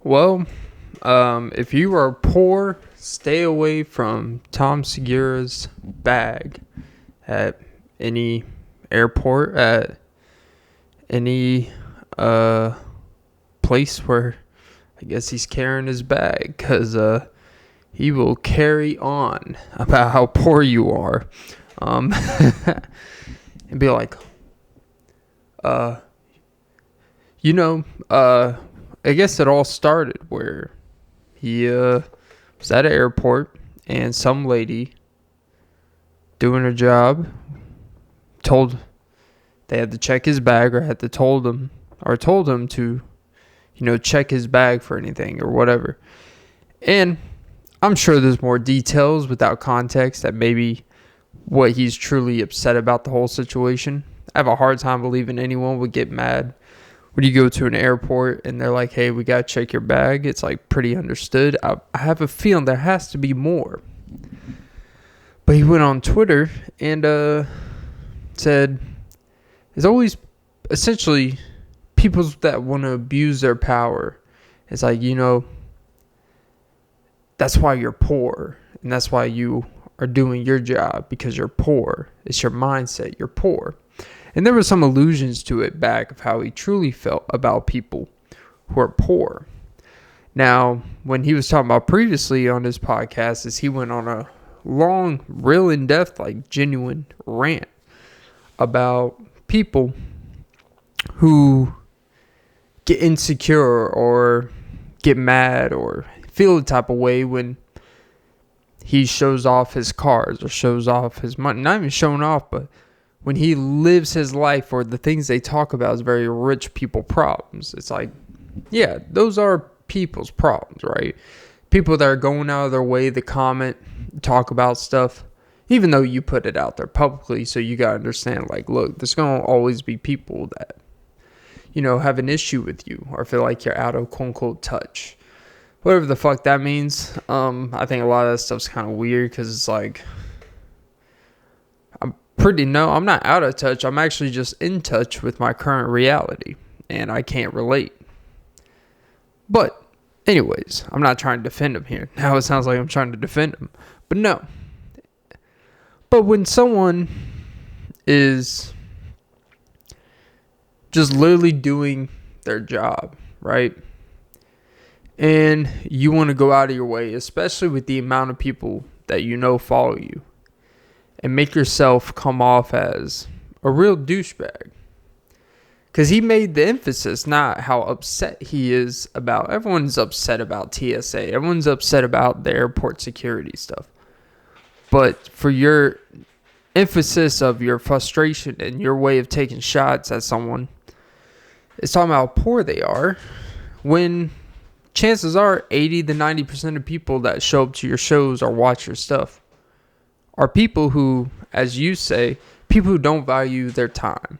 Well, if you are poor, stay away from Tom Segura's bag at any airport, at any place where I guess he's carrying his bag, because he will carry on about how poor you are, and be like, you know, I guess it all started where he was at an airport and some lady doing her job they had to check his bag, or had to told him to, check his bag for anything or whatever. And I'm sure there's more details without context that maybe what he's truly upset about the whole situation. I have a hard time believing anyone would get mad when you go to an airport and they're like, hey, we got to check your bag. It's like pretty understood. I have a feeling there has to be more. But he went on Twitter and said, it's always essentially people that want to abuse their power. It's like, that's why you're poor. And that's why you are doing your job, because you're poor. It's your mindset. You're poor. And there were some allusions to it back of how he truly felt about people who are poor. Now, when he was talking about previously on his podcast, is he went on a long, real in-depth, like genuine rant about people who get insecure or get mad or feel the type of way when he shows off his cars or shows off his money. Not even showing off, but when he lives his life, or the things they talk about is very rich people problems. It's like, yeah, those are people's problems, right? People that are going out of their way to comment, talk about stuff, even though you put it out there publicly. So you got to understand, like, look, there's going to always be people that, have an issue with you or feel like you're out of quote unquote touch. Whatever the fuck that means. I think a lot of that stuff's kind of weird, because it's like, I'm not out of touch. I'm actually just in touch with my current reality, and I can't relate. But anyways, I'm not trying to defend him here. Now it sounds like I'm trying to defend him, but no. But when someone is just literally doing their job, right? And you want to go out of your way, especially with the amount of people that follow you, and make yourself come off as a real douchebag. Because he made the emphasis, not how upset he is about. Everyone's upset about TSA. Everyone's upset about the airport security stuff. But for your emphasis of your frustration and your way of taking shots at someone, it's talking about how poor they are, when chances are 80 to 90% of people that show up to your shows or watch your stuff are people who, as you say, people who don't value their time.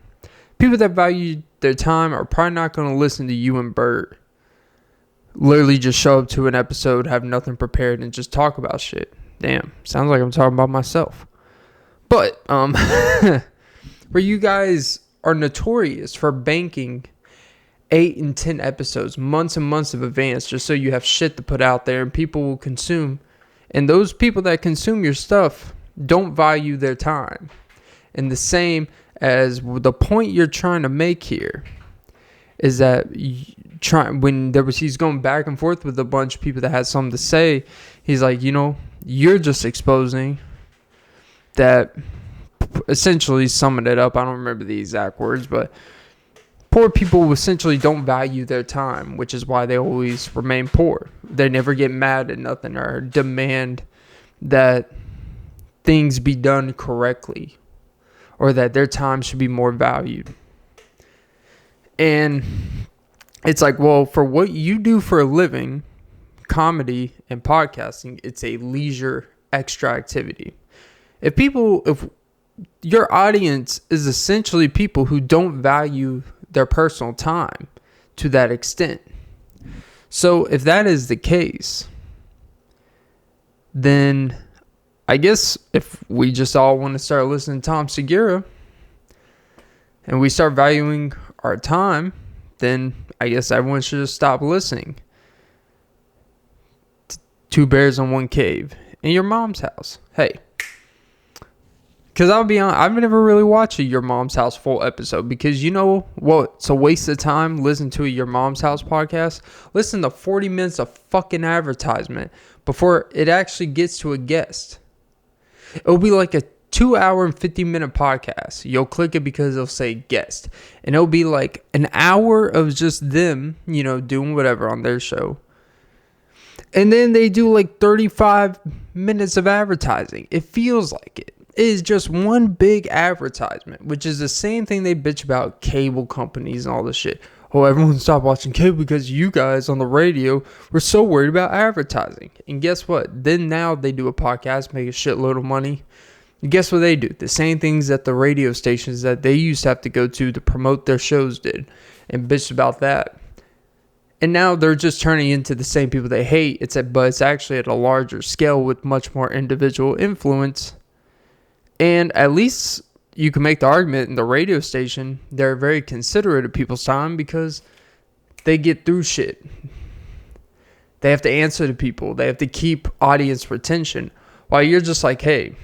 People that value their time are probably not going to listen to you and Bert literally just show up to an episode, have nothing prepared, and just talk about shit. Damn, sounds like I'm talking about myself. But, where you guys are notorious for banking 8 and 10 episodes, months and months of advance, just so you have shit to put out there and people will consume. And those people that consume your stuff don't value their time. And the same as the point you're trying to make here is that he's going back and forth with a bunch of people that had something to say. He's like, you're just exposing that, essentially summing it up. I don't remember the exact words, but poor people essentially don't value their time, which is why they always remain poor. They never get mad at nothing or demand that things be done correctly, or that their time should be more valued. And it's like, well, for what you do for a living, comedy and podcasting, it's a leisure extra activity. If your audience is essentially people who don't value their personal time to that extent, so if that is the case, then I guess if we just all want to start listening to Tom Segura and we start valuing our time, then I guess everyone should just stop listening. Two bears in one cave in your mom's house. Hey. Because I'll be honest, I've never really watched a Your Mom's House full episode. Because you know what? It's a waste of time. Listen to a Your Mom's House podcast. Listen to 40 minutes of fucking advertisement before it actually gets to a guest. It'll be like a 2-hour and 50-minute podcast. You'll click it because it'll say guest. And it'll be like an hour of just them, you know, doing whatever on their show. And then they do like 35 minutes of advertising. It feels like it. It is just one big advertisement, which is the same thing they bitch about cable companies and all this shit. Oh, everyone stopped watching cable because you guys on the radio were so worried about advertising. And guess what? Then now they do a podcast, make a shitload of money. And guess what they do? The same things that the radio stations that they used to have to go to promote their shows did. And bitch about that. And now they're just turning into the same people they hate. But it's actually at a larger scale with much more individual influence. And at least you can make the argument in the radio station, they're very considerate of people's time because they get through shit. They have to answer to people. They have to keep audience retention. While you're just like, hey,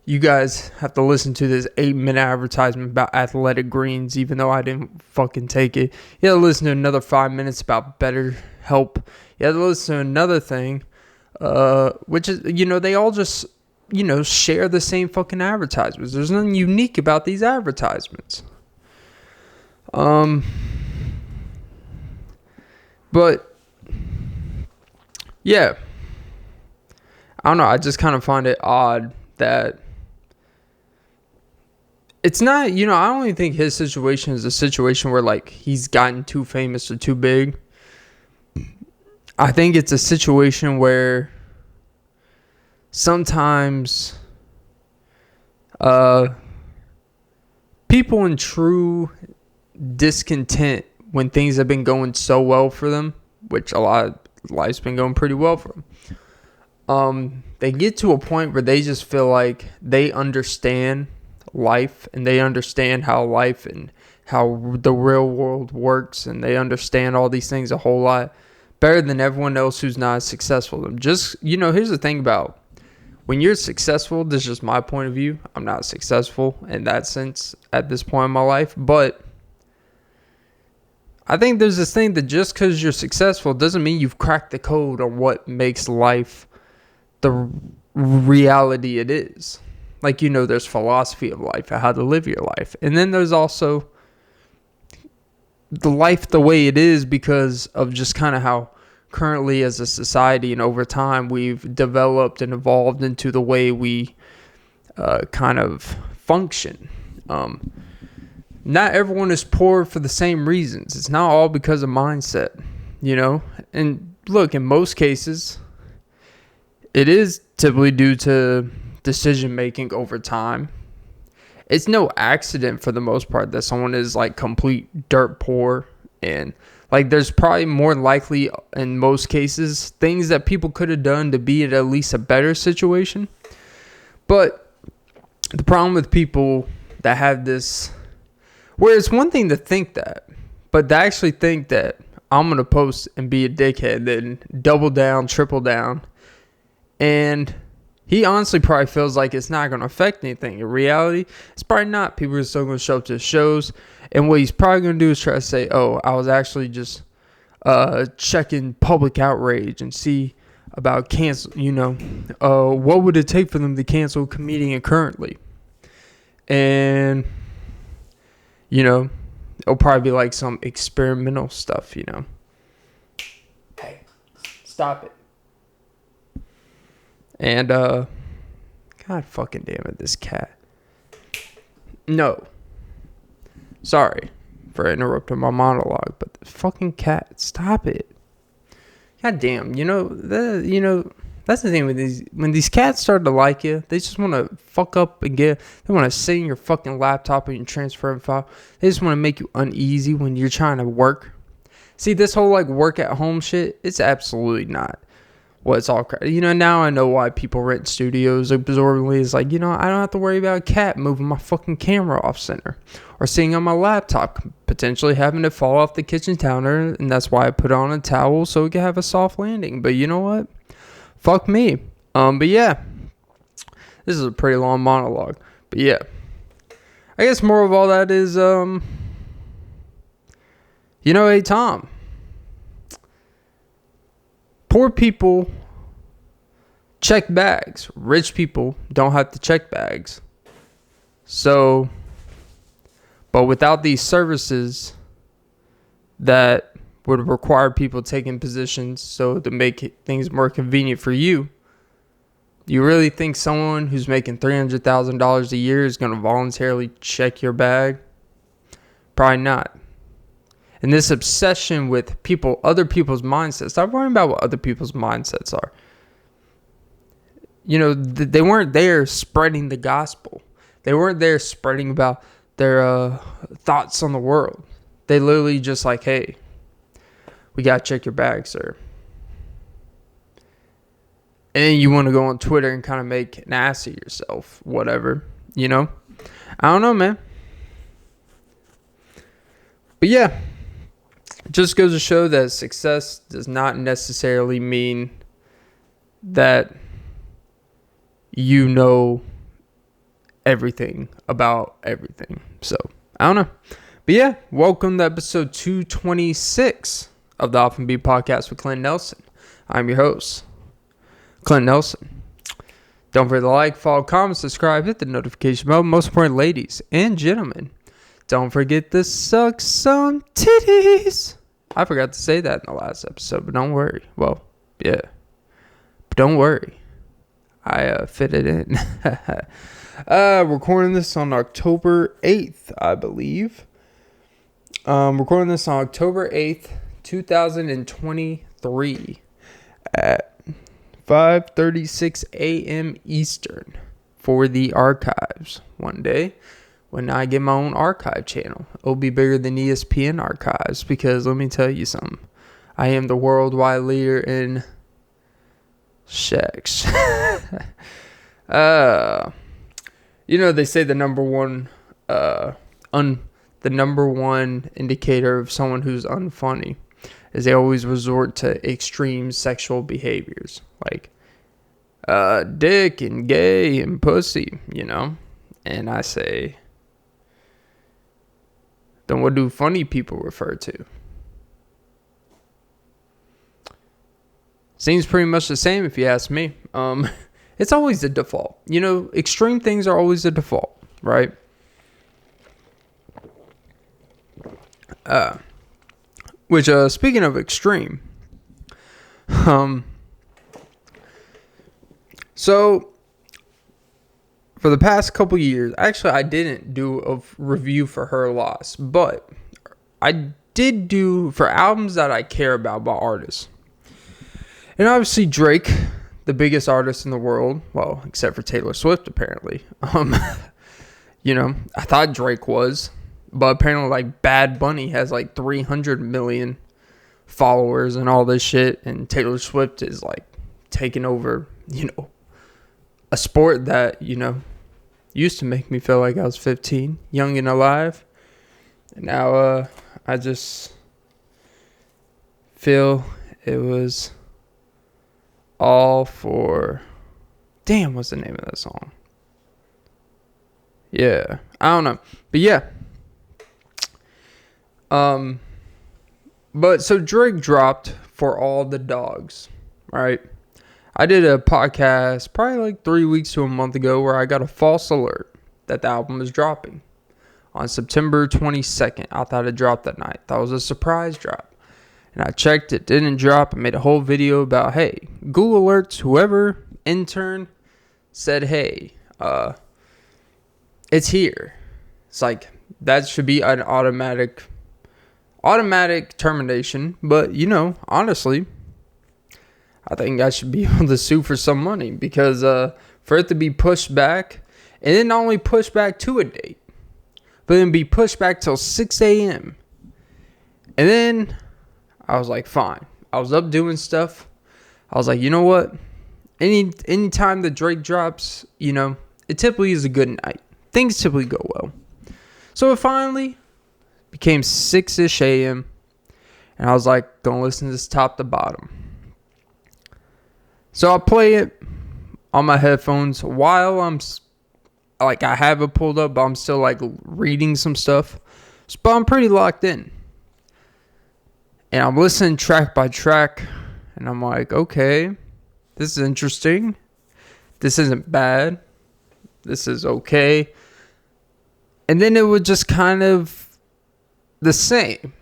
you guys have to listen to this 8-minute advertisement about Athletic Greens, even though I didn't fucking take it. You have to listen to another 5 minutes about Better Help. You have to listen to another thing, which is, you know, they all just, you know, share the same fucking advertisements. There's nothing unique about these advertisements. But yeah, I don't know. I just kind of find it odd that it's not, you know, I don't even think his situation is a situation where like he's gotten too famous or too big. I think it's a situation where sometimes people in true discontent when things have been going so well for them, which a lot of life's been going pretty well for them, they get to a point where they just feel like they understand life and they understand how life and how the real world works, and they understand all these things a whole lot better than everyone else who's not as successful. Just, you know, here's the thing about when you're successful, this is just my point of view. I'm not successful in that sense at this point in my life, but I think there's this thing that just because you're successful doesn't mean you've cracked the code on what makes life the reality it is. Like, you know, there's philosophy of life and how to live your life. And then there's also the life the way it is because of just kind of how currently as a society and over time we've developed and evolved into the way we kind of function. Not everyone is poor for the same reasons. It's not all because of mindset, you know. And look, in most cases, it is typically due to decision making over time. It's no accident for the most part that someone is like complete dirt poor, and like there's probably more likely in most cases things that people could have done to be at least a better situation. But the problem with people that have this, where it's one thing to think that, but to actually think that I'm going to post and be a dickhead, then double down, triple down. And he honestly probably feels like it's not going to affect anything. In reality, it's probably not. People are still going to show up to the shows. And what he's probably going to do is try to say, oh, I was actually just checking public outrage and see about cancel, you know, what would it take for them to cancel a comedian currently? And, you know, it'll probably be like some experimental stuff, you know. Hey, stop it. And, God fucking damn it, this cat. No. Sorry for interrupting my monologue, but the fucking cat, stop it. God damn, that's the thing with these, when these cats start to like you, they just want to fuck up and they want to sit in your fucking laptop and your transfer file. They just want to make you uneasy when you're trying to work. See, this whole like work at home shit, it's absolutely not. Well, it's all crap. Now I know why people rent studios absorbently. It's like, I don't have to worry about a cat moving my fucking camera off center or sitting on my laptop, potentially having it fall off the kitchen counter. And that's why I put on a towel so it can have a soft landing. But you know what? Fuck me. But yeah, this is a pretty long monologue. But yeah, I guess more of all that is, hey, Tom. Poor people check bags. Rich people don't have to check bags. So, but without these services that would require people taking positions so to make things more convenient for you, you really think someone who's making $300,000 a year is going to voluntarily check your bag? Probably not. And this obsession with other people's mindsets. Stop worrying about what other people's mindsets are. They weren't there spreading the gospel. They weren't there spreading about their thoughts on the world. They literally just like, hey, we got to check your bag, sir. And then you want to go on Twitter and kind of make an ass of yourself. Whatever. I don't know, man. But yeah. It just goes to show that success does not necessarily mean that you know everything about everything. So, I don't know. But yeah, welcome to episode 226 of the Often Be Podcast with Clint Nelson. I'm your host, Clint Nelson. Don't forget to like, follow, comment, subscribe, hit the notification bell. Most important, ladies and gentlemen, don't forget to suck some titties. I forgot to say that in the last episode, but don't worry. Well, yeah. But don't worry. I fit it in. Recording this on October 8th, I believe. Recording this on October 8th, 2023 at 5:36 a.m. Eastern for the archives one day. When I get my own archive channel, it'll be bigger than ESPN archives because let me tell you something. I am the worldwide leader in sex. They say the number one indicator of someone who's unfunny is they always resort to extreme sexual behaviors like dick and gay and pussy, And I say, then what do funny people refer to? Seems pretty much the same if you ask me. It's always the default. Extreme things are always the default, right? Which, speaking of extreme, so for the past couple years, actually, I didn't do a review for Her Loss, but I did do for albums that I care about by artists. And obviously, Drake, the biggest artist in the world, well, except for Taylor Swift, apparently. I thought Drake was, but apparently, like, Bad Bunny has like 300 million followers and all this shit, and Taylor Swift is like taking over, a sport that, used to make me feel like I was 15, young and alive. And now I just feel it was all for... Damn, what's the name of that song? Yeah, I don't know. But yeah. But so Drake dropped For All the Dogs, right? I did a podcast probably like 3 weeks to a month ago where I got a false alert that the album was dropping on September 22nd. I thought it dropped that night. That was a surprise drop. And I checked, it didn't drop. I made a whole video about, hey, Google Alerts, whoever intern said, hey, it's here. It's like, that should be an automatic termination. But, honestly, I think I should be able to sue for some money because for it to be pushed back, and then not only pushed back to a date, but then be pushed back till 6 a.m. And then I was like, fine. I was up doing stuff. I was like, you know what? Any time that Drake drops, it typically is a good night. Things typically go well. So it finally became 6-ish a.m. And I was like, gonna listen to this top to bottom. So I play it on my headphones while I have it pulled up, but I'm still like reading some stuff. But I'm pretty locked in. And I'm listening track by track. And I'm like, okay, this is interesting. This isn't bad. This is okay. And then it was just kind of the same.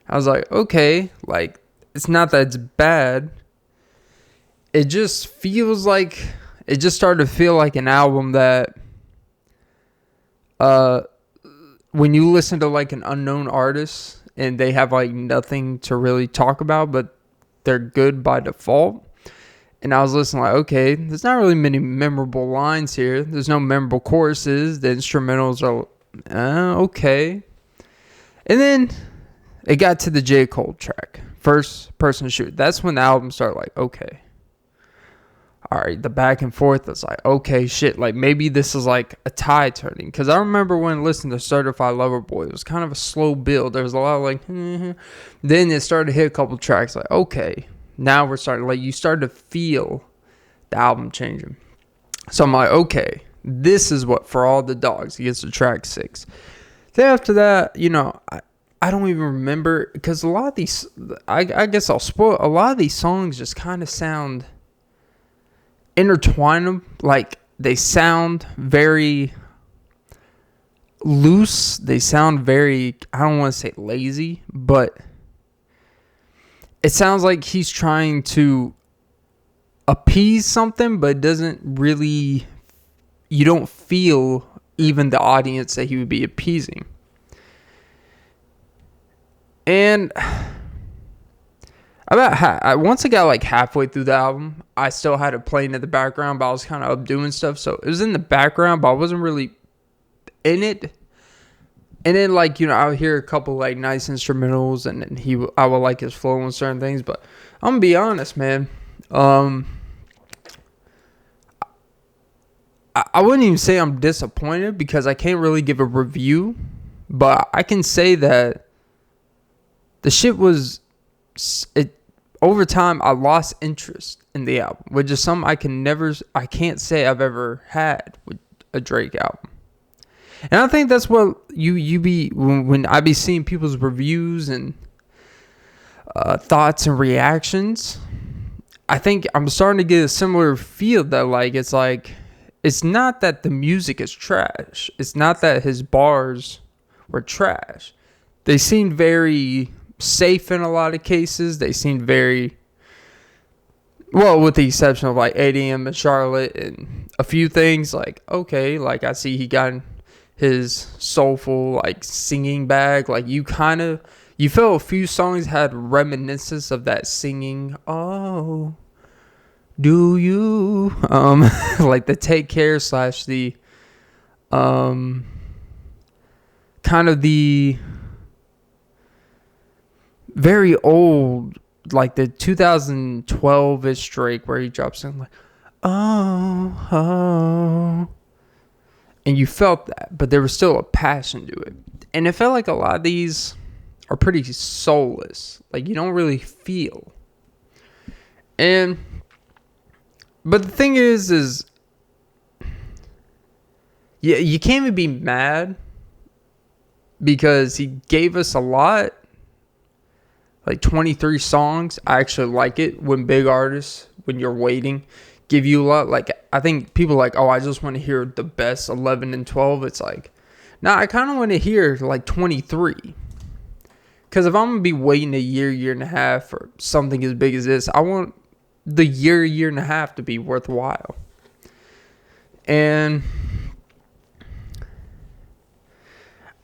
I was like, okay, like, it's not that it's bad. It just feels like, it just started to feel like an album that, when you listen to like an unknown artist and they have like nothing to really talk about, but they're good by default. And I was listening like, okay, there's not really many memorable lines here. There's no memorable choruses. The instrumentals are okay. And then it got to the J. Cole track, First Person Shoot. That's when the album started like, okay. All right, the back and forth was like, okay, shit. Like maybe this is like a tide turning. Because I remember when listening to Certified Lover Boy, it was kind of a slow build. There was a lot of like, Then it started to hit a couple tracks like, okay. Now we're starting, like, you start to feel the album changing. So I'm like, okay, this is what For All the Dogs. It gets to track 6. Then after that, I don't even remember, because a lot of these, I guess I'll spoil, a lot of these songs just kind of sound, intertwine them, like, they sound very loose. They sound very, I don't want to say lazy, but it sounds like he's trying to appease something, but doesn't really, you don't feel even the audience that he would be appeasing. And once I got like halfway through the album, I still had it playing in the background, but I was kind of up doing stuff. So it was in the background, but I wasn't really in it. And then, like, I would hear a couple, like, nice instrumentals, and then I would like his flow on certain things. But I'm going to be honest, man. I wouldn't even say I'm disappointed, because I can't really give a review. But I can say that the shit was... over time, I lost interest in the album, which is something I can't say I've ever had with a Drake album. And I think that's what you be when I be seeing people's reviews and thoughts and reactions. I think I'm starting to get a similar feel that it's not that the music is trash. It's not that his bars were trash. They seemed very safe in a lot of cases. They seemed very well, with the exception of like 8 a.m. in Charlotte and a few things like, okay, like I see he got his soulful like singing bag. Like you felt a few songs had reminiscence of that singing. Oh, do you like the Take Care / the kind of the very old, like the 2012-ish Drake where he drops in like oh, and you felt that, but there was still a passion to it. And it felt like a lot of these are pretty soulless. Like you don't really feel. But the thing is yeah, you can't even be mad because he gave us a lot. Like 23 songs. I actually like it when big artists, when you're waiting, give you a lot. Like, I think people are like, oh, I just want to hear the best 11 and 12. It's like, nah, I kind of want to hear like 23. Because if I'm going to be waiting a year and a half for something as big as this, I want the year and a half to be worthwhile. And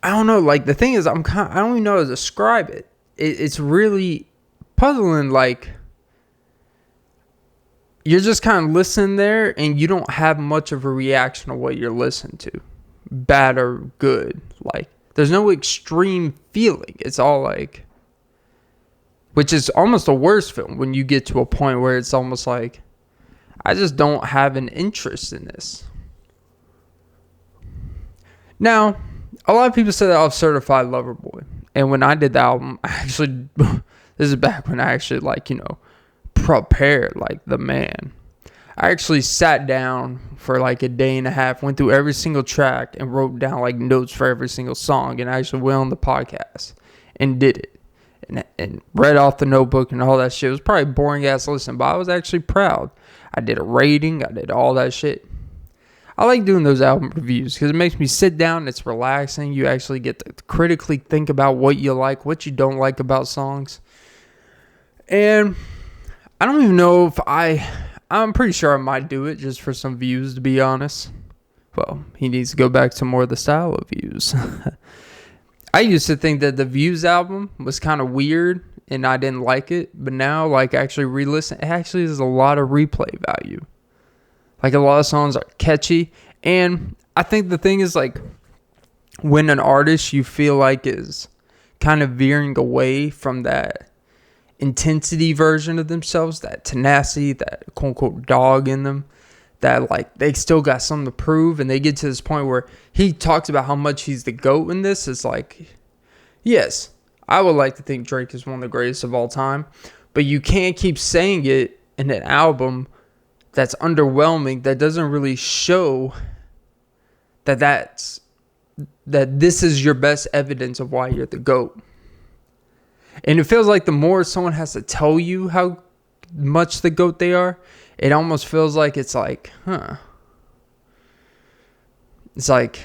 I don't know. Like, the thing is, I don't even know how to describe it. It's really puzzling. Like, you're just kind of listening there and you don't have much of a reaction to what you're listening to, bad or good. Like, there's no extreme feeling. It's all like, which is almost a worse film when you get to a point where it's almost like, I just don't have an interest in this. Now, a lot of people say that I'm Certified Lover Boy. And when I did the album, I actually, this is back when I actually, like, you know, prepared like the man. I actually sat down for like a day and a half, went through every single track and wrote down like notes for every single song, and I actually went on the podcast and did it. And read off the notebook and all that shit. It was probably boring ass listen, but I was actually proud. I did a rating. I did all that shit. I like doing those album reviews because it makes me sit down. It's relaxing. You actually get to critically think about what you like, what you don't like about songs. And I don't even know if I'm pretty sure I might do it just for some views, to be honest. Well, he needs to go back to more of the style of views. I used to think that the Views album was kind of weird and I didn't like it. But now, like, actually re-listen, it actually has a lot of replay value. Like, a lot of songs are catchy. And I think the thing is, like, when an artist you feel like is kind of veering away from that intensity version of themselves, that tenacity, that quote-unquote dog in them, that, like, they still got something to prove, and they get to this point where he talks about how much he's the GOAT in this. It's like, yes, I would like to think Drake is one of the greatest of all time, but you can't keep saying it in an album that's underwhelming, that doesn't really show that this is your best evidence of why you're the GOAT. And it feels like the more someone has to tell you how much the GOAT they are, it almost feels like it's like, It's like,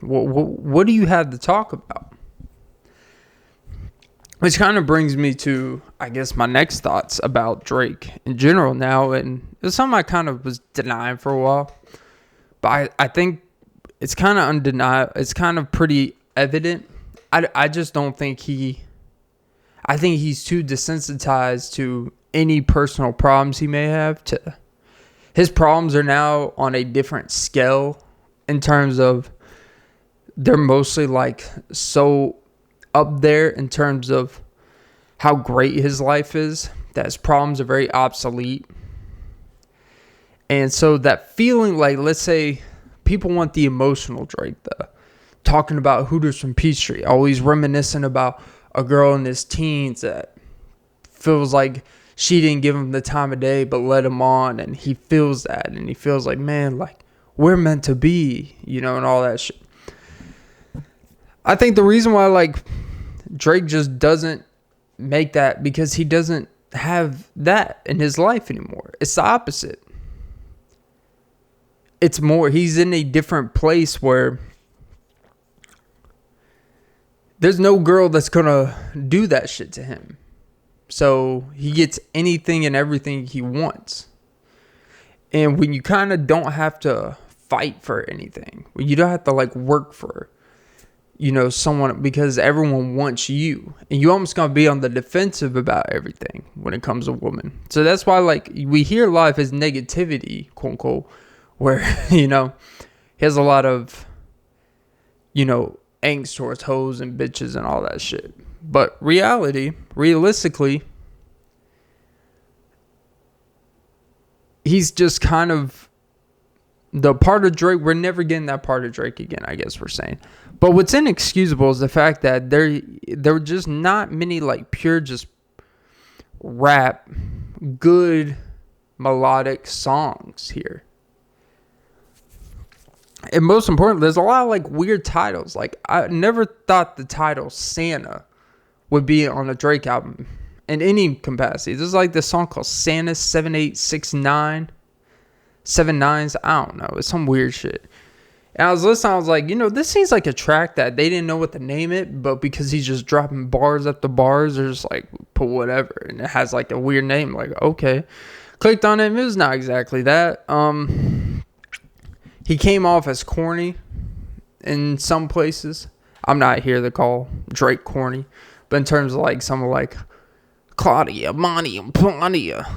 what do you have to talk about? Which kind of brings me to, I guess, my next thoughts about Drake in general now. And it's something I kind of was denying for a while. But I think it's kind of undeniable. It's kind of pretty evident. I just don't think I think he's too desensitized to any personal problems he may have. His problems are now on a different scale in terms of they're mostly like so up there in terms of how great his life is that his problems are very obsolete. And so that feeling, like, let's say people want the emotional Drake, though, talking about Hooters from Peachtree, always reminiscing about a girl in his teens that feels like she didn't give him the time of day but let him on, and he feels that, and he feels like, man, like, we're meant to be, you know, and all that shit. I think the reason why, like, Drake just doesn't make that because he doesn't have that in his life anymore. It's the opposite. It's more, he's in a different place where there's no girl that's gonna do that shit to him. So he gets anything and everything he wants. And when you kind of don't have to fight for anything, when you don't have to, like, work for, you know, someone, because everyone wants you, and you almost gonna be on the defensive about everything when it comes to women. So that's why, like, we hear a lot of his negativity, quote unquote, where, you know, he has a lot of, you know, angst towards hoes and bitches and all that shit. But realistically, he's just kind of the part of Drake. We're never getting that part of Drake again, I guess we're saying. But what's inexcusable is the fact that there were just not many, like, pure just rap, good melodic songs here. And most importantly, there's a lot of, like, weird titles. Like, I never thought the title Santa would be on a Drake album in any capacity. There's, like, this song called Santa 7869. 79s. I don't know. It's some weird shit. And I was listening, I was like, you know, this seems like a track that they didn't know what to name it, but because he's just dropping bars after bars, they're just like, put whatever. And it has, like, a weird name. Like, okay. Clicked on it, it was not exactly that. He came off as corny in some places. I'm not here to call Drake corny, but in terms of, like, some of, like, Claudia, Monty, and Claudia,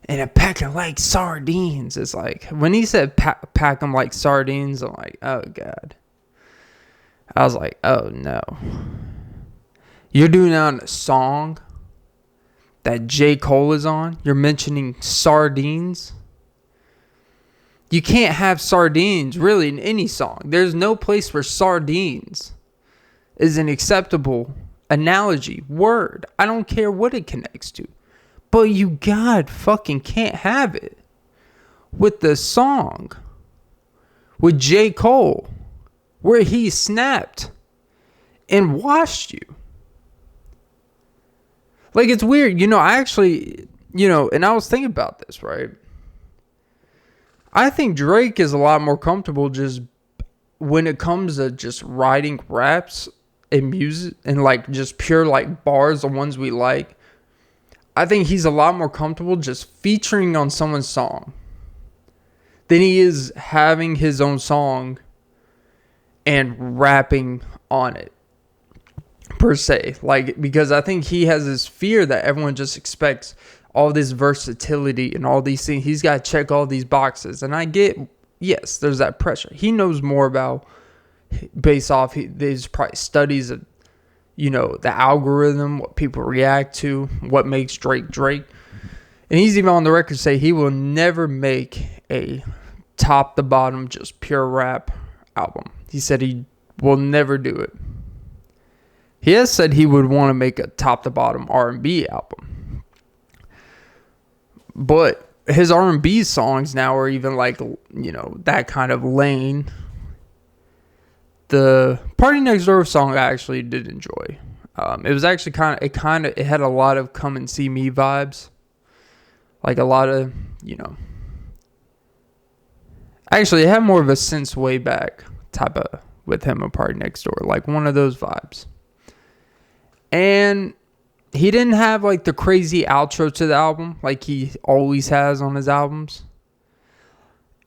and a pack of, like, sardines. It's like, when he said pack them like sardines, I'm like, oh, God. I was like, oh, no. You're doing that on a song? that J. Cole is on. You're mentioning Sardines. You can't have sardines really in any song. There's no place where sardines is an acceptable analogy, word. I don't care what it connects to. But you God fucking can't have it with the song with J. Cole where he snapped and washed you. Like, it's weird. I actually, and I was thinking about this, right? I think Drake is a lot more comfortable just when it comes to just writing raps and music and like just pure like bars, the ones we like. I think he's a lot more comfortable just featuring on someone's song than he is having his own song and rapping on it per se. Like, because I think he has this fear that everyone just expects all this versatility and all these things. He's got to check all these boxes. And I get, yes, there's that pressure. He knows more about, based off his probably studies of, the algorithm, what people react to, what makes Drake Drake. And he's even on the record say he will never make a top to bottom, just pure rap album. He said he will never do it. He has said he would want to make a top to bottom R&B album. But his R&B songs now are even like, that kind of lane. The Party Next Door song I actually did enjoy. It was actually it had a lot of Come and See Me vibes. Like a lot of, actually it had more of a Since Way Back type of with him and Party Next Door. Like one of those vibes. And he didn't have like the crazy outro to the album like he always has on his albums.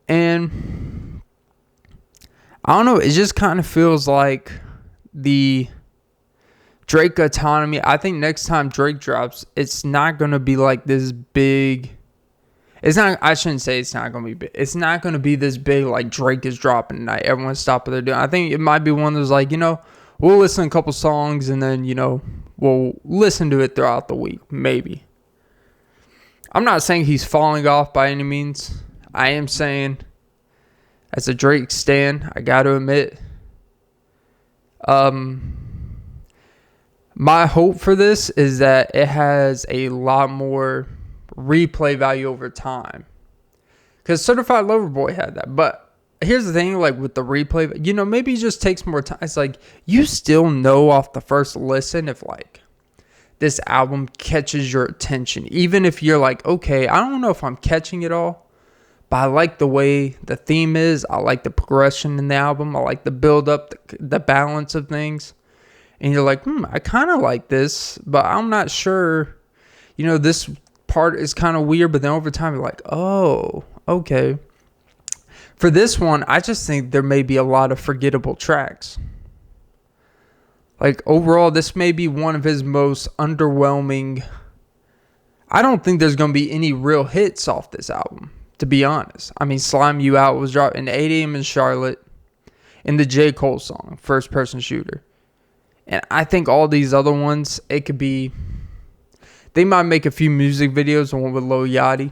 And I don't know, it just kind of feels like the Drake autonomy. I think next time Drake drops, it's not going to be like this big. It's not, I shouldn't say it's not going to be big. It's not going to be this big like Drake is dropping tonight. Everyone stop what they're doing. I think it might be one of those like, we'll listen to a couple songs and then, we'll listen to it throughout the week. Maybe. I'm not saying he's falling off by any means. I am saying, as a Drake stan, I got to admit, my hope for this is that it has a lot more replay value over time. Because Certified Lover Boy had that. But here's the thing, like with the replay, maybe it just takes more time. It's like, you still know off the first listen if like this album catches your attention. Even if you're like, okay, I don't know if I'm catching it all, but I like the way the theme is. I like the progression in the album. I like the build up, the balance of things. And you're like, I kind of like this, but I'm not sure. This part is kind of weird, but then over time you're like, oh, okay. For this one, I just think there may be a lot of forgettable tracks. Like, overall, this may be one of his most underwhelming. I don't think there's going to be any real hits off this album, to be honest. I mean, Slime You Out was dropped in 8 a.m. in Charlotte, and the J. Cole song, First Person Shooter. And I think all these other ones, it could be. They might make a few music videos, one with Lil Yachty.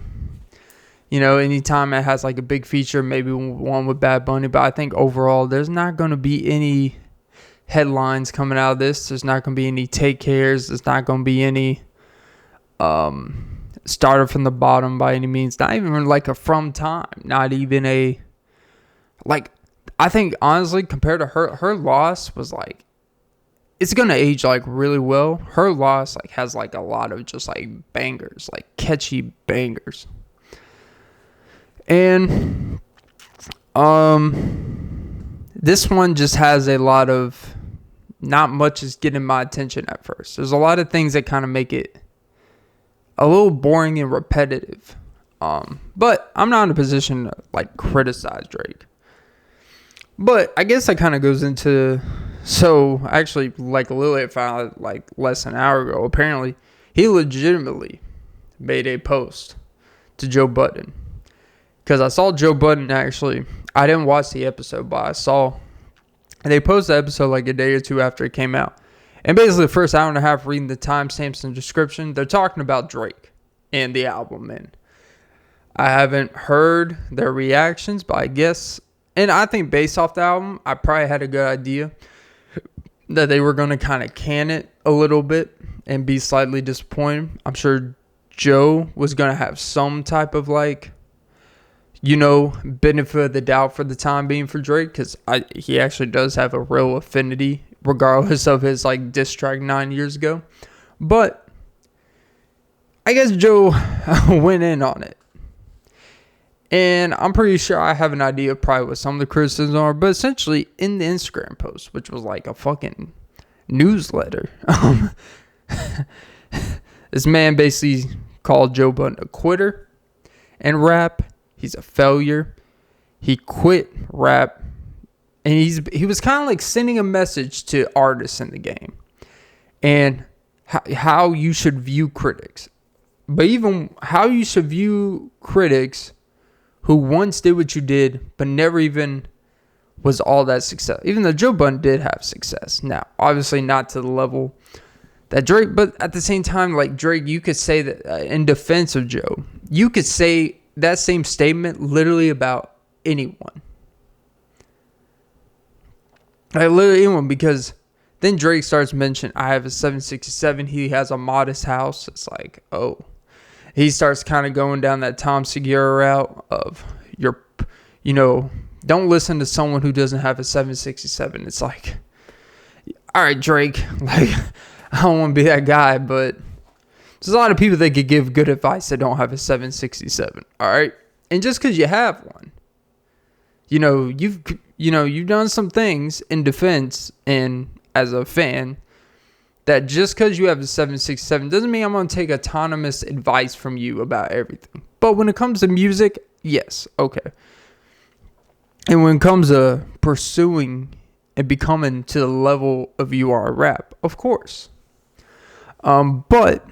Anytime it has like a big feature, maybe one with Bad Bunny. But I think overall, there's not going to be any headlines coming out of this. There's not going to be any take cares. There's not going to be any starter from the bottom by any means. Not even like a From Time. Not even a. Like, I think, honestly, compared to her loss was like. It's going to age like really well. Her loss like has like a lot of just like bangers. Like catchy bangers. And this one just has a lot of, not much is getting my attention at first. There's a lot of things that kind of make it a little boring and repetitive. But I'm not in a position to like criticize Drake. But I guess that kind of goes into, so actually like Lily found out like less than an hour ago, apparently he legitimately made a post to Joe Budden. Because I saw Joe Budden actually. I didn't watch the episode, but I saw. They posted the episode like a day or two after it came out. And basically the first hour and a half reading the timestamps and description, they're talking about Drake and the album. And I haven't heard their reactions, but I guess, and I think based off the album, I probably had a good idea that they were going to kind of can it a little bit and be slightly disappointed. I'm sure Joe was going to have some type of benefit of the doubt for the time being for Drake, because he actually does have a real affinity regardless of his diss track 9 years ago. But I guess Joe went in on it. And I'm pretty sure I have an idea probably what some of the criticisms are, but essentially in the Instagram post, which was like a fucking newsletter, this man basically called Joe Budden a quitter and rap. He's a failure. He quit rap. And he was kind of like sending a message to artists in the game and how you should view critics. But even how you should view critics who once did what you did, but never even was all that success. Even though Joe Budden did have success. Now, obviously not to the level that Drake, but at the same time, like Drake, you could say that in defense of Joe, you could say that same statement literally about anyone. Like literally anyone, because then Drake starts mentioning, I have a 767, he has a modest house. It's like, oh. He starts kind of going down that Tom Segura route of don't listen to someone who doesn't have a 767. It's like, all right, Drake, I don't want to be that guy, but there's a lot of people that could give good advice that don't have a 767. All right. And just because you have one, you've done some things in defense and as a fan, that just because you have a 767 doesn't mean I'm going to take autonomous advice from you about everything. But when it comes to music, yes, okay. And when it comes to pursuing and becoming to the level of you are rap, of course. But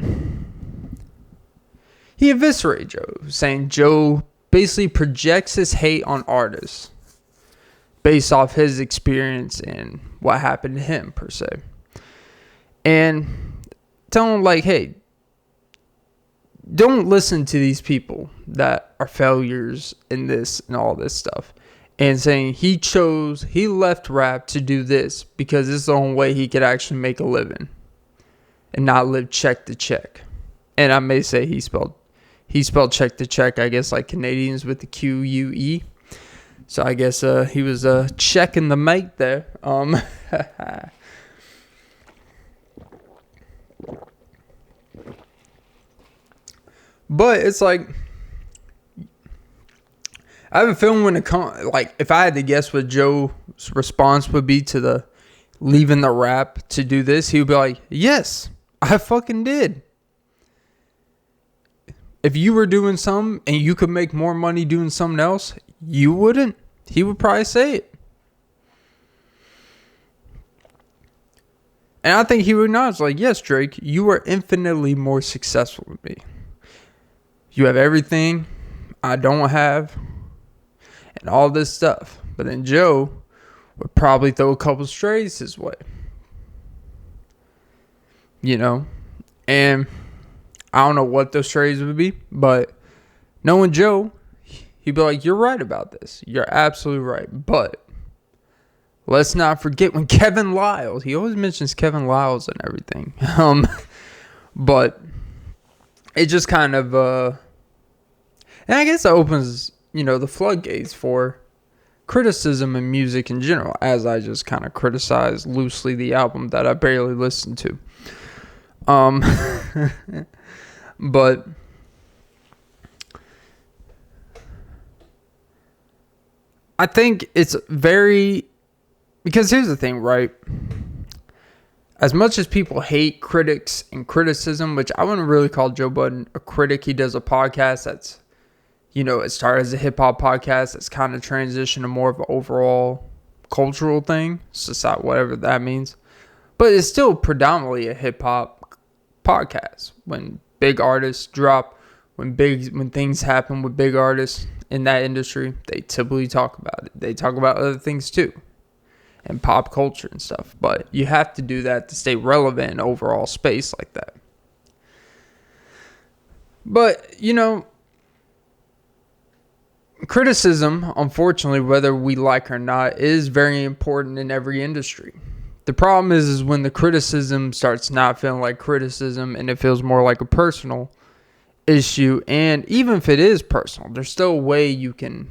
he eviscerated Joe, saying Joe basically projects his hate on artists based off his experience and what happened to him, per se. And tell them hey, don't listen to these people that are failures in this and all this stuff. And saying he left rap to do this because it's the only way he could actually make a living and not live check to check. And I may say he spelled check to check, I guess, like Canadians with the Q-U-E. So I guess he was checking the mate there. But it's like, I have a feeling when it comes, if I had to guess what Joe's response would be to the leaving the rap to do this, he would be like, yes, I fucking did. If you were doing something and you could make more money doing something else, you wouldn't. He would probably say it. And I think he would acknowledge, yes, Drake, you are infinitely more successful than me. You have everything I don't have and all this stuff. But then Joe would probably throw a couple strays his way. And I don't know what those strays would be, but knowing Joe, he'd be like, you're right about this. You're absolutely right. But let's not forget when Kevin Lyles, he always mentions Kevin Lyles and everything. But it just kind of, and I guess it opens, the floodgates for criticism in music in general, as I just kind of criticize loosely the album that I barely listened to. But I think it's because here's the thing, right? As much as people hate critics and criticism, which I wouldn't really call Joe Budden a critic. He does a podcast that's, it started as a hip-hop podcast. It's kind of transitioned to more of an overall cultural thing. Society, whatever that means. But it's still predominantly a hip-hop podcast. When big artists drop, when things happen with big artists in that industry, they typically talk about it. They talk about other things too. and pop culture and stuff. But you have to do that to stay relevant in overall space like that. But, criticism, unfortunately, whether we like or not, is very important in every industry. The problem is when the criticism starts not feeling like criticism and it feels more like a personal issue. And even if it is personal, there's still a way you can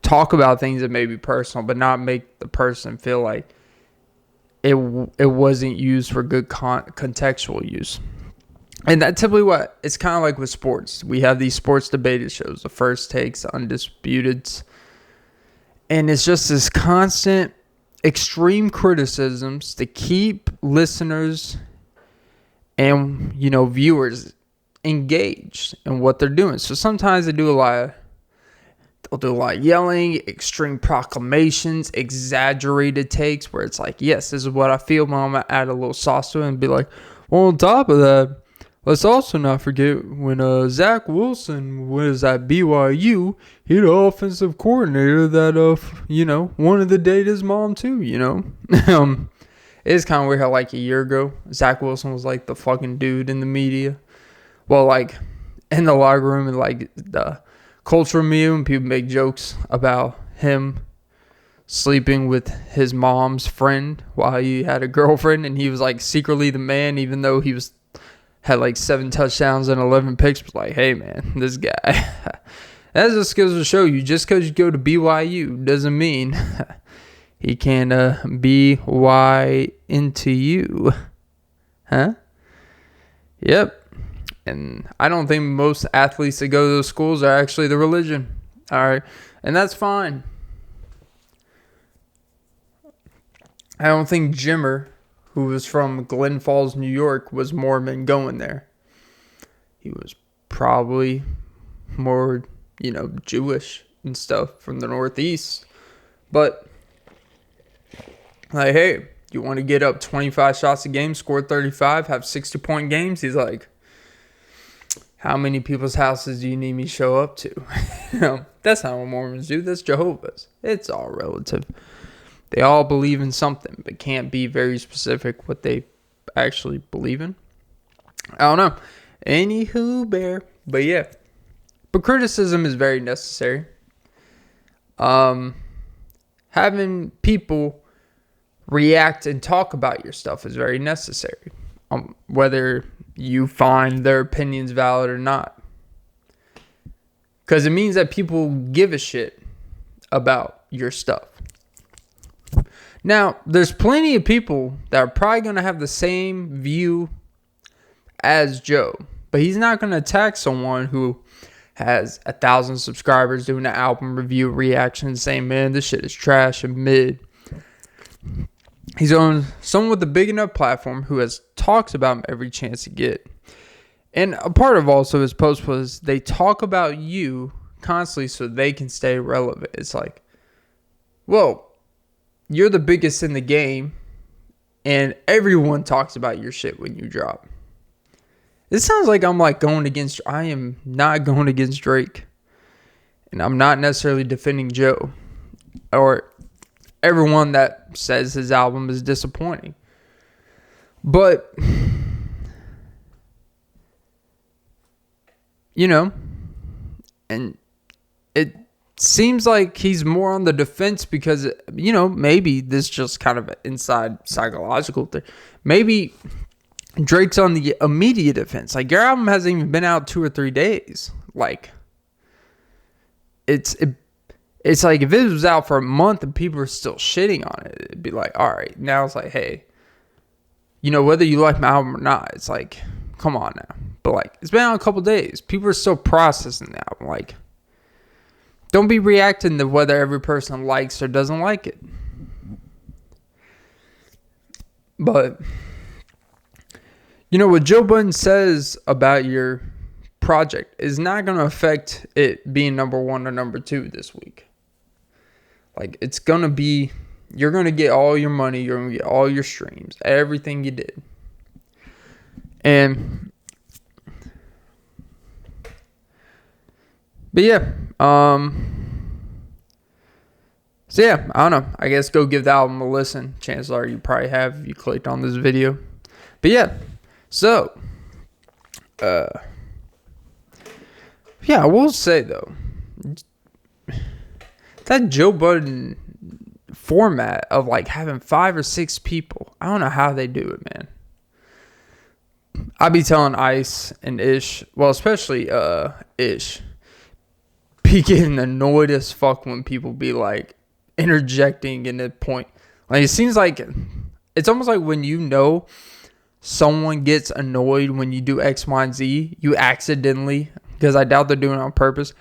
talk about things that may be personal, but not make the person feel like it wasn't used for good contextual use. And that's typically what it's kind of like with sports. We have these sports debated shows, the First Takes, the Undisputeds, and it's just this constant extreme criticisms to keep listeners and viewers engaged in what they're doing. So sometimes they'll do a lot of yelling, extreme proclamations, exaggerated takes where it's like, yes, this is what I feel, but I'm gonna add a little sauce to it and be like, well, on top of that, let's also not forget when Zach Wilson was at BYU, he the offensive coordinator that wanted to date his mom too. It's kind of weird how like a year ago Zach Wilson was like the fucking dude in the media, well, like in the locker room and like the cultural media, and people make jokes about him sleeping with his mom's friend while he had a girlfriend, and he was like secretly the man, even though he had like 7 touchdowns and 11 picks. Was like, hey man, this guy that just goes to show you, just because you go to BYU doesn't mean he can be into you, huh? Yep. And I don't think most athletes that go to those schools are actually the religion. All right. And that's fine. I don't think Jimmer, who was from Glen Falls, New York, was Mormon going there. He was probably more, Jewish and stuff from the Northeast. But, like, hey, you want to get up 25 shots a game, score 35, have 60-point games? He's like, how many people's houses do you need me to show up to? That's not what Mormons do. That's Jehovah's. It's all relative. They all believe in something, but can't be very specific what they actually believe in. I don't know. Anywho, bear. But yeah. But criticism is very necessary. Having people react and talk about your stuff is very necessary. Whether you find their opinions valid or not. Because it means that people give a shit about your stuff. Now, there's plenty of people that are probably going to have the same view as Joe. But he's not going to attack someone who has 1,000 subscribers doing an album review reaction saying, man, this shit is trash and mid. He's on someone with a big enough platform who has talks about him every chance to get. And a part of also his post was they talk about you constantly so they can stay relevant. It's like, well, you're the biggest in the game and everyone talks about your shit when you drop. It sounds like I'm like I am not going against Drake. And I'm not necessarily defending Joe or everyone that says his album is disappointing. But, and it seems like he's more on the defense because, maybe this just kind of an inside psychological thing. Maybe Drake's on the immediate defense. Like, your album hasn't even been out 2 or 3 days. Like, it's like if it was out for a month and people are still shitting on it, it'd be like, all right, now it's like, hey, whether you like my album or not, it's like, come on now. But like, it's been out a couple days. People are still processing the album. Like, don't be reacting to whether every person likes or doesn't like it. But, what Joe Budden says about your project is not going to affect it being number 1 or number 2 this week. Like, it's going to be, you're going to get all your money, you're going to get all your streams, everything you did. But yeah, So yeah, I don't know. I guess go give the album a listen. Chances are you probably have if you clicked on this video. But yeah, so yeah, I will say though, that Joe Budden format of like having 5 or 6 people, I don't know how they do it, man. I be telling Ice and Ish, well, especially Ish, be getting annoyed as fuck when people be like interjecting in the point. Like it seems like it's almost like when you know someone gets annoyed when you do X, Y, and Z, you accidentally, because I doubt they're doing it on purpose.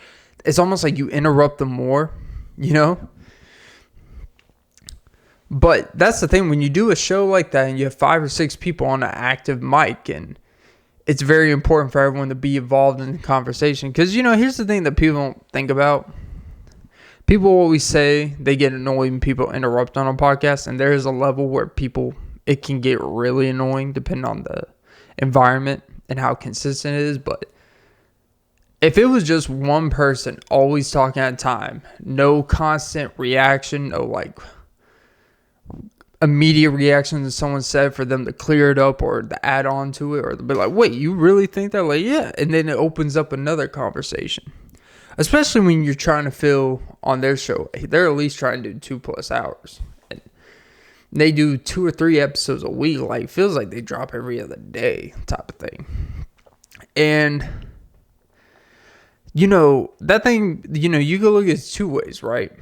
It's almost like you interrupt them more, you know? But that's the thing, when you do a show like that and you have 5 or 6 people on an active mic, and it's very important for everyone to be involved in the conversation. Because, you know, here's the thing that people don't think about. People always say they get annoyed when people interrupt on a podcast, and there is a level where it can get really annoying depending on the environment and how consistent it is. But if it was just one person always talking at a time, no constant reaction, no like immediate reaction to someone said for them to clear it up or to add on to it, or to be like, wait, you really think that? Like, yeah. And then it opens up another conversation. Especially when you're trying to fill on their show. They're at least trying to do 2+ hours. And they do 2 or 3 episodes a week. Like, feels like they drop every other day type of thing. And, you know, that thing, you know, you can look at it 2 ways, right?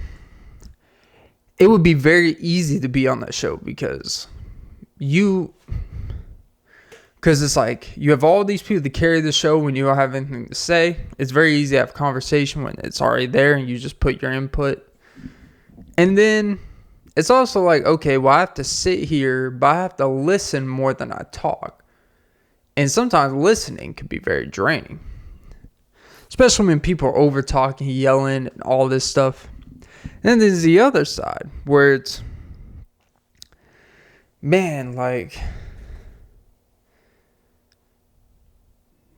It would be very easy to be on that show because it's like you have all these people to carry the show when you don't have anything to say. It's very easy to have a conversation when it's already there and you just put your input. And then it's also like, okay, well, I have to sit here, but I have to listen more than I talk. And sometimes listening can be very draining, especially when people are over talking, yelling, and all this stuff. And then there's the other side where it's, man, like,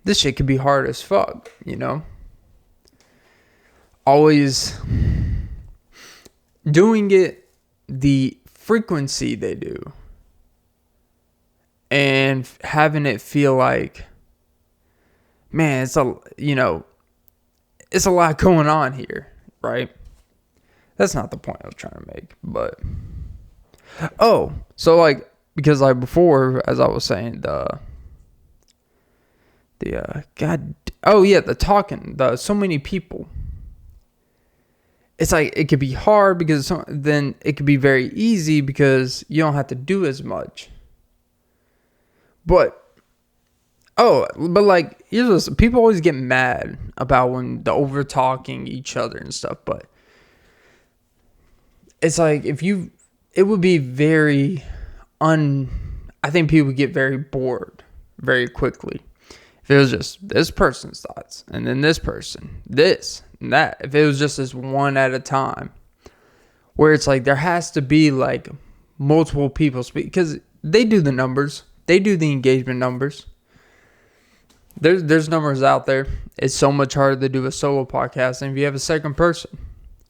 this shit can be hard as fuck, you know? Always doing it the frequency they do and having it feel like, man, it's a lot going on here, right? That's not the point I was trying to make, but so like, because like before, as I was saying, the talking, so many people. It's like it could be hard because then it could be very easy because you don't have to do as much. But like, here's this, people always get mad about when the over talking each other and stuff, but it's like it would be very I think people would get very bored very quickly if it was just this person's thoughts and then this person, this and that. If it was just this one at a time, where it's like there has to be like multiple people speak, because they do the numbers, they do the engagement numbers. There's numbers out there. It's so much harder to do a solo podcast, and if you have a second person,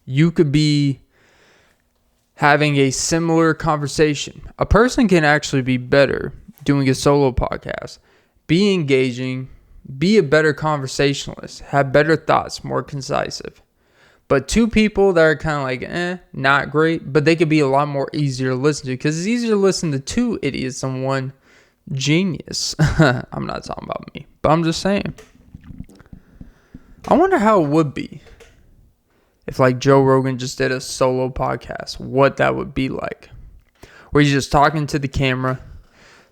you could be having a similar conversation. A person can actually be better doing a solo podcast, be engaging, be a better conversationalist, have better thoughts, more concisive. But 2 people that are kind of like, not great, but they could be a lot more easier to listen to, because it's easier to listen to 2 idiots than 1 genius. I'm not talking about me, but I'm just saying. I wonder how it would be if like Joe Rogan just did a solo podcast, what that would be like. Where he's just talking to the camera,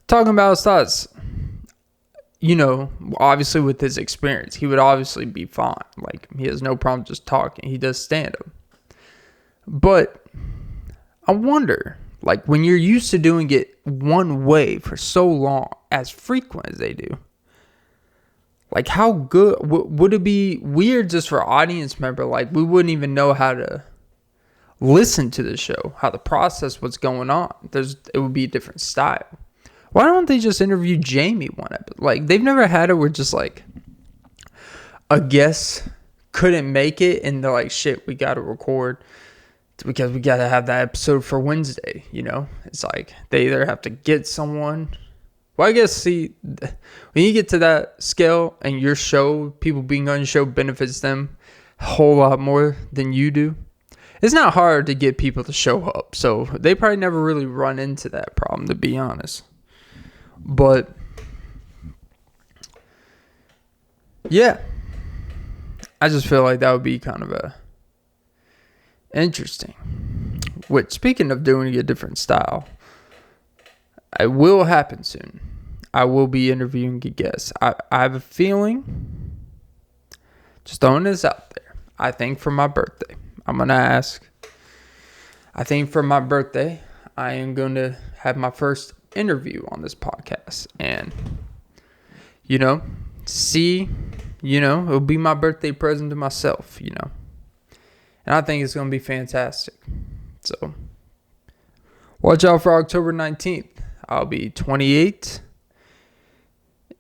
talking about his thoughts. You know, obviously with his experience, he would obviously be fine. Like, he has no problem just talking. He does stand-up. But I wonder, like, when you're used to doing it one way for so long, as frequent as they do, like, how good would it be weird just for audience member? Like, we wouldn't even know how to listen to the show, how to process what's going on. It would be a different style. Why don't they just interview Jamie one episode? Like, they've never had it where just like a guest couldn't make it and they're like, shit, we got to record because we got to have that episode for Wednesday, you know? It's like they either have to get someone. Well, I guess, see, when you get to that scale and your show, people being on your show benefits them a whole lot more than you do, it's not hard to get people to show up. So they probably never really run into that problem, to be honest. But, yeah, I just feel like that would be kind of interesting. Which, speaking of doing a different style, it will happen soon. I will be interviewing a guest. I have a feeling, just throwing this out there, I think for my birthday, I'm going to ask. I think for my birthday, I am going to have my first interview on this podcast. And, it'll be my birthday present to myself, And I think it's going to be fantastic. So, watch out for October 19th. I'll be 28.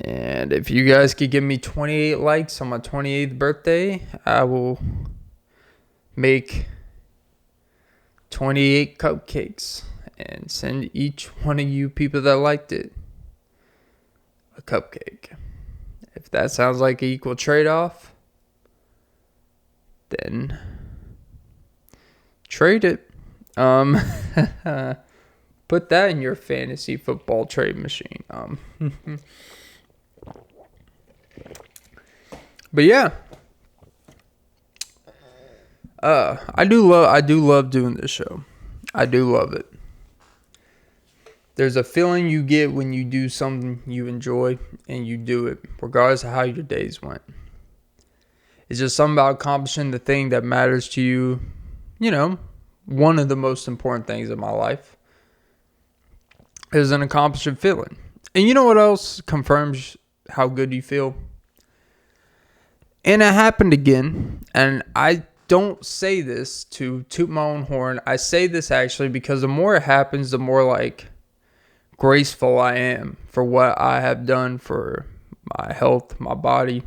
And if you guys could give me 28 likes on my 28th birthday, I will make 28 cupcakes and send each one of you people that liked it a cupcake. If that sounds like an equal trade-off, then trade it. Put that in your fantasy football trade machine. But yeah, I do love doing this show. I do love it. There's a feeling you get when you do something you enjoy and you do it, regardless of how your days went. It's just something about accomplishing the thing that matters to you. One of the most important things in my life is an accomplishing feeling. And you know what else confirms how good you feel? And it happened again. And I don't say this to toot my own horn. I say this actually because the more it happens, the more graceful I am for what I have done for my health, my body.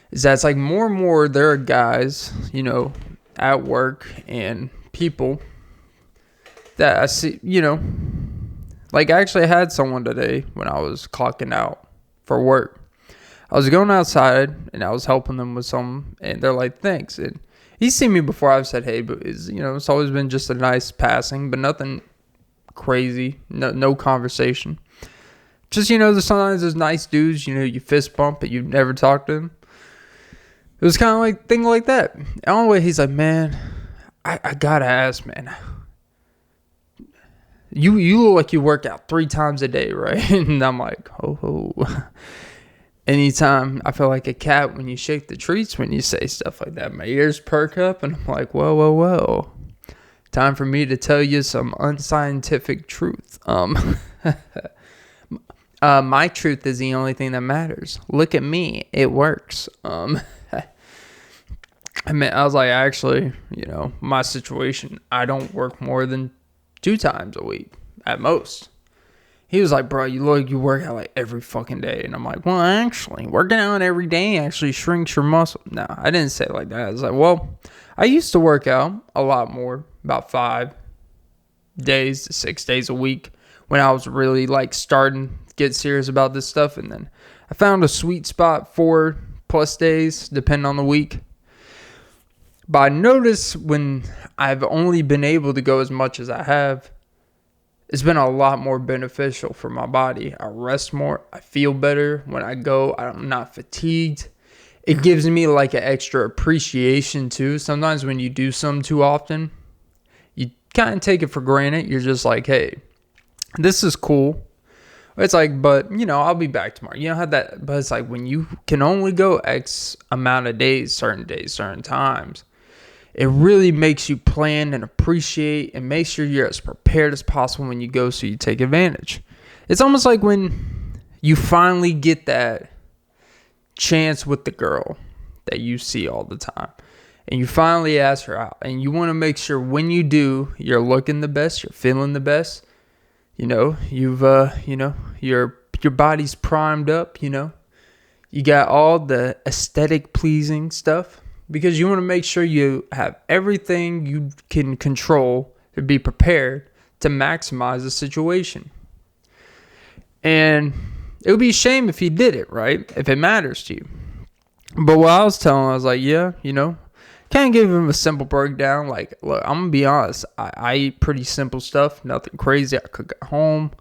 Is that it's more and more there are guys, at work and people that I see, I actually had someone today when I was clocking out for work. I was going outside and I was helping them with something, and they're like, thanks. And he's seen me before. I've said, hey, but it's always been just a nice passing, but nothing crazy, no conversation. Just, sometimes there's nice dudes, you fist bump, but you never talk to them. It was kind of like thing like that. And on the way, he's like, man, I gotta ask, man. You look like you work out 3 times a day, right? And I'm like, ho. Anytime I feel like a cat when you shake the treats when you say stuff like that. My ears perk up and I'm like, whoa. Time for me to tell you some unscientific truth. My truth is the only thing that matters. Look at me. It works. I was like, actually, my situation, I don't work more than 2 times a week at most. He was like, bro, you look like you work out every fucking day. And I'm like, well, actually, working out every day actually shrinks your muscle. No, I didn't say it like that. I was like, well, I used to work out a lot more, about 5 days to 6 days a week when I was really starting to get serious about this stuff. And then I found a sweet spot 4+ days, depending on the week. But I noticed when I've only been able to go as much as I have, it's been a lot more beneficial for my body. I rest more. I feel better when I go. I'm not fatigued. It gives me an extra appreciation too. Sometimes when you do something too often, you kind of take it for granted. You're just like, hey, this is cool. It's but, I'll be back tomorrow. You don't have that. But it's when you can only go X amount of days, certain times, it really makes you plan and appreciate and make sure you're as prepared as possible when you go so you take advantage. It's almost like when you finally get that chance with the girl that you see all the time and you finally ask her out and you want to make sure when you do, you're looking the best, you're feeling the best. You've, your body's primed up, you got all the aesthetic pleasing stuff. because you want to make sure you have everything you can control to be prepared to maximize the situation. And it would be a shame if you did it, right? If it matters to you. But what I was telling him, I was like, yeah, can't give him a simple breakdown. Like, look, I'm going to be honest. I eat pretty simple stuff. Nothing crazy. I cook at home.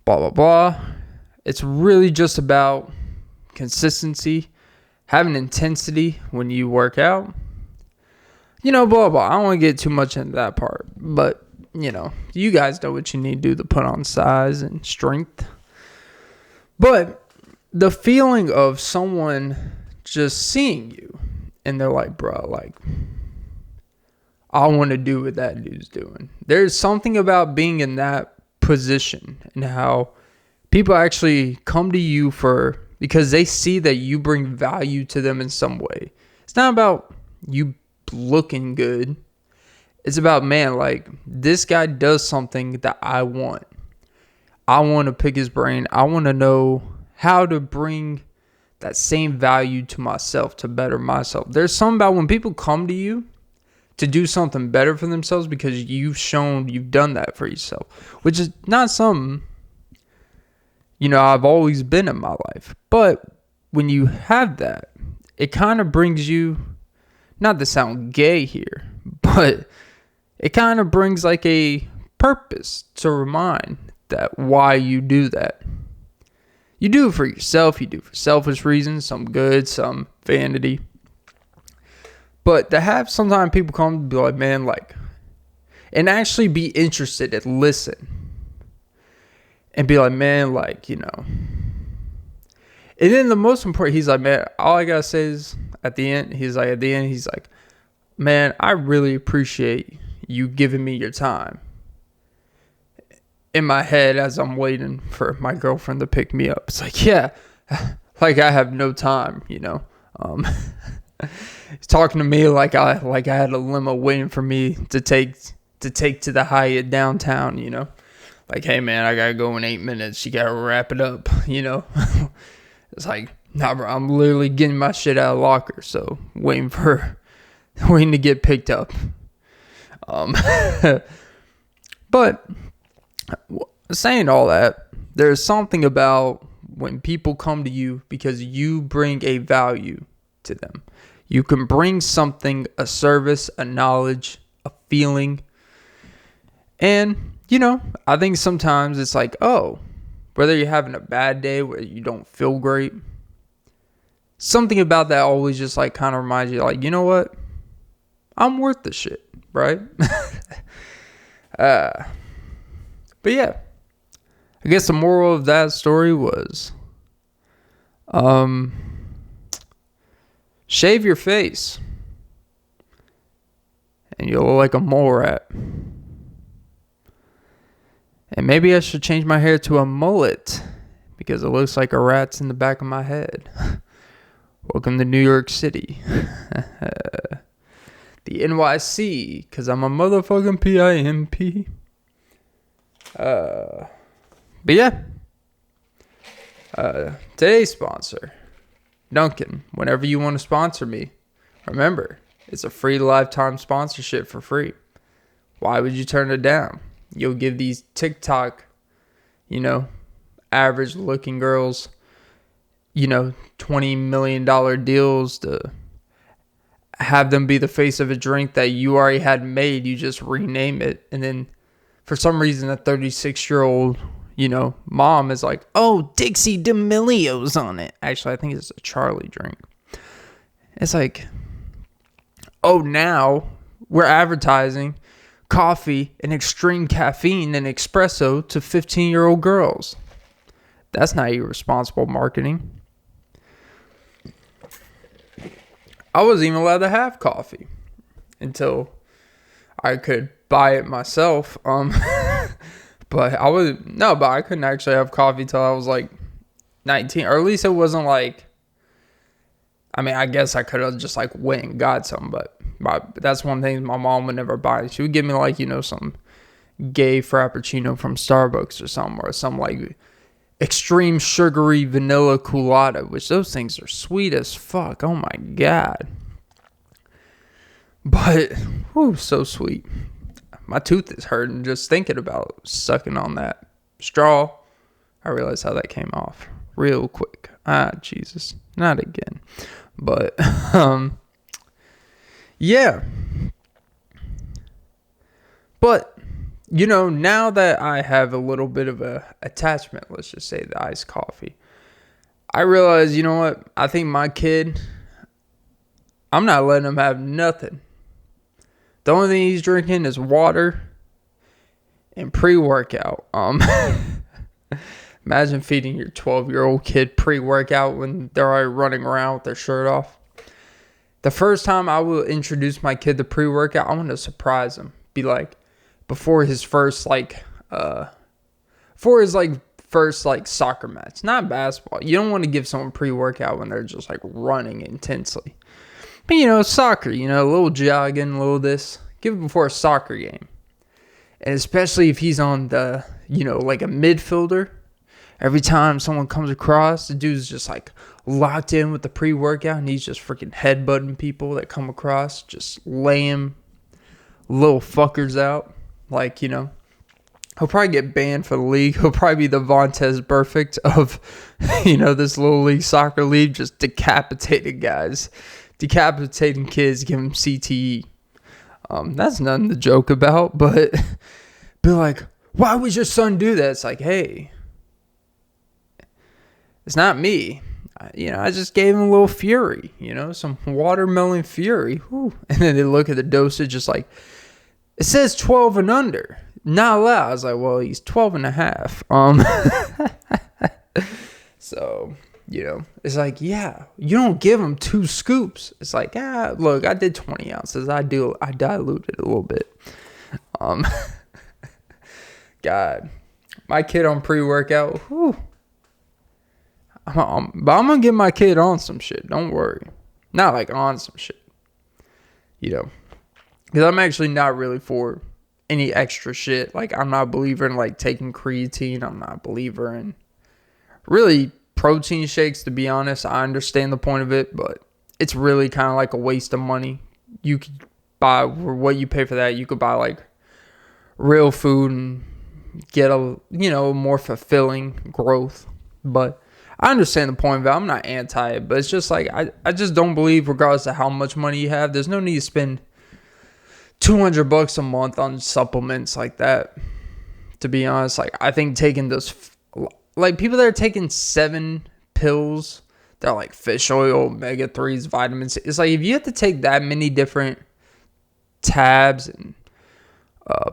Blah, blah, blah. It's really just about consistency, having intensity when you work out. Blah, blah. I don't want to get too much into that part. But, you guys know what you need to do to put on size and strength. But the feeling of someone just seeing you and they're like, bro, like, I want to do what that dude's doing. There's something about being in that position and how people actually come to you because they see that you bring value to them in some way. It's not about you looking good. It's about, man, like, this guy does something that I want. I want to pick his brain. I want to know how to bring that same value to myself, to better myself. There's something about when people come to you to do something better for themselves because you've shown you've done that for yourself, which is not something, I've always been in my life. But when you have that, it kind of brings you, not to sound gay here, but it kind of brings like a purpose to remind that why you do that. You do it for yourself. You do it for selfish reasons, some good, some vanity. But to have sometimes people come and be like, man, like, and actually be interested and listen. And be like, man, like, And then the most important, he's like, man, all I got to say is at the end, he's like, man, I really appreciate you giving me your time. In my head, as I'm waiting for my girlfriend to pick me up, it's like, yeah, like I have no time, He's talking to me like I had a limo waiting for me to take to the Hyatt downtown, Like, hey man, I gotta go in 8 minutes. You gotta wrap it up, It's like, nah, bro, I'm literally getting my shit out of the locker, so waiting to get picked up. But saying all that, there's something about when people come to you because you bring a value to them. You can bring something, a service, a knowledge, a feeling. And, I think sometimes it's like, oh, whether you're having a bad day, where you don't feel great, something about that always just like kind of reminds you, like, you know what? I'm worth the shit, right? But yeah, I guess the moral of that story was, shave your face and you'll look like a mole rat. And maybe I should change my hair to a mullet because it looks like a rat's in the back of my head. Welcome to New York City. The NYC, because I'm a motherfucking PIMP. But yeah. Today's sponsor, Dunkin'. Whenever you want to sponsor me, remember, it's a free lifetime sponsorship for free. Why would you turn it down? You'll give these TikTok, average looking girls, $20 million deals to have them be the face of a drink that you already had made. You just rename it. And then for some reason, a 36-year-old, mom is like, oh, Dixie D'Amelio's on it. Actually, I think it's a Charlie drink. It's like, oh, now we're advertising coffee and extreme caffeine and espresso to 15-year-old girls. That's not irresponsible marketing. I wasn't even allowed to have coffee until I could buy it myself. But I couldn't actually have coffee till I was like 19, or at least it wasn't like, I guess I could have just like went and got some, but that's one thing my mom would never buy. She would give me like, some gay frappuccino from Starbucks or something, or some like extreme sugary vanilla colada, which those things are sweet as fuck. Oh my God. But, whew, so sweet. My tooth is hurting just thinking about sucking on that straw. I realized how that came off real quick. Jesus. Not again. But, yeah. But, now that I have a little bit of a attachment, let's just say the iced coffee, I realize, you know what? I think my kid, I'm not letting him have nothing. The only thing he's drinking is water and pre-workout. Imagine feeding your 12-year-old kid pre-workout when they're already running around with their shirt off. The first time I will introduce my kid to pre-workout, I want to surprise him. Be like, before his first soccer match, not basketball. You don't want to give someone pre-workout when they're just like running intensely. But soccer, a little jogging, a little this. Give it before a soccer game. And especially if he's on the, like a midfielder. Every time someone comes across, the dude's just like locked in with the pre-workout and he's just freaking headbutting people that come across, just laying little fuckers out. Like, he'll probably get banned for the league. He'll probably be the Vontez Perfect of, this little league soccer league, just decapitating guys. Decapitating kids, give them CTE. That's nothing to joke about, but be like, why would your son do that? It's like, hey, it's not me. I just gave him a little fury, some watermelon fury. Whew. And then they look at the dosage, just like, it says 12 and under. Not allowed. I was like, well, he's 12 and a half. So, it's like, yeah, you don't give him 2 scoops. It's like, look, I did 20 ounces. I diluted a little bit. God, my kid on pre-workout, whew. But I'm going to get my kid on some shit. Don't worry. Not like on some shit. Because I'm actually not really for any extra shit. Like, I'm not a believer in, like, taking creatine. I'm not a believer in really protein shakes, to be honest. I understand the point of it, but it's really kind of like a waste of money. You could buy, for what you pay for that, you could buy, like, real food and get a, more fulfilling growth. But I understand the point of it. I'm not anti it, but it's just like, I just don't believe, regardless of how much money you have, there's no need to spend $200 a month on supplements like that. To be honest, like, I think taking those, like, people that are taking 7 pills, they're like fish oil, omega-3s, vitamins. It's like, if you have to take that many different tabs and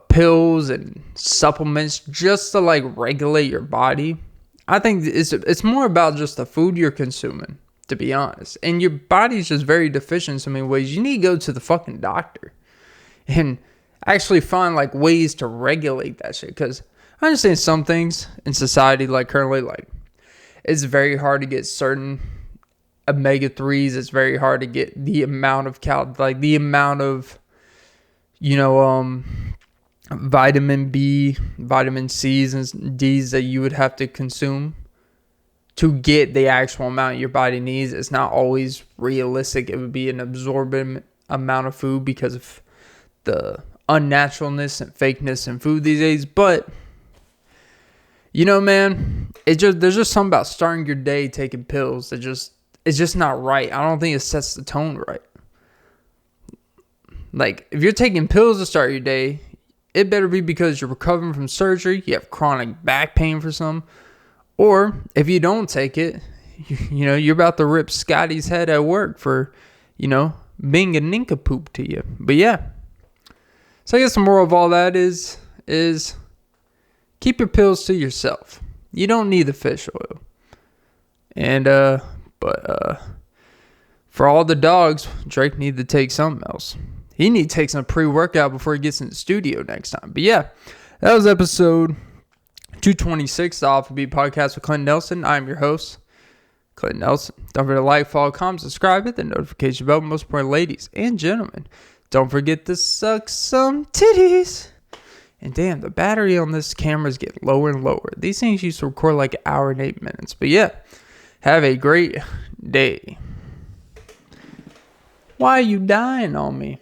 pills and supplements just to like regulate your body, I think it's more about just the food you're consuming, to be honest. And your body's just very deficient in so many ways. You need to go to the fucking doctor and actually find like ways to regulate that shit. Because I understand some things in society, like currently, like, it's very hard to get certain omega-3s. It's very hard to get the amount of the amount of, vitamin B, vitamin C's, and D's that you would have to consume to get the actual amount your body needs. It's not always realistic. It would be an absorbent amount of food because of the unnaturalness and fakeness in food these days. But man, there's just something about starting your day taking pills that it's just not right. I don't think it sets the tone right. Like, if you're taking pills to start your day, it better be because you're recovering from surgery, you have chronic back pain for some, or if you don't take it, you're about to rip Scotty's head at work for, being a nincompoop to you. But yeah, so I guess the moral of all that is keep your pills to yourself. You don't need the fish oil. And but for all the dogs, Drake need to take something else. He need to take some pre-workout before he gets in the studio next time. But yeah, that was episode 226 of the Off Beat Podcast with Clint Nelson. I'm your host, Clint Nelson. Don't forget to like, follow, comment, subscribe, hit the notification bell. Most important, ladies and gentlemen, don't forget to suck some titties. And damn, the battery on this camera is getting lower and lower. These things used to record like an hour and 8 minutes. But yeah, have a great day. Why are you dying on me?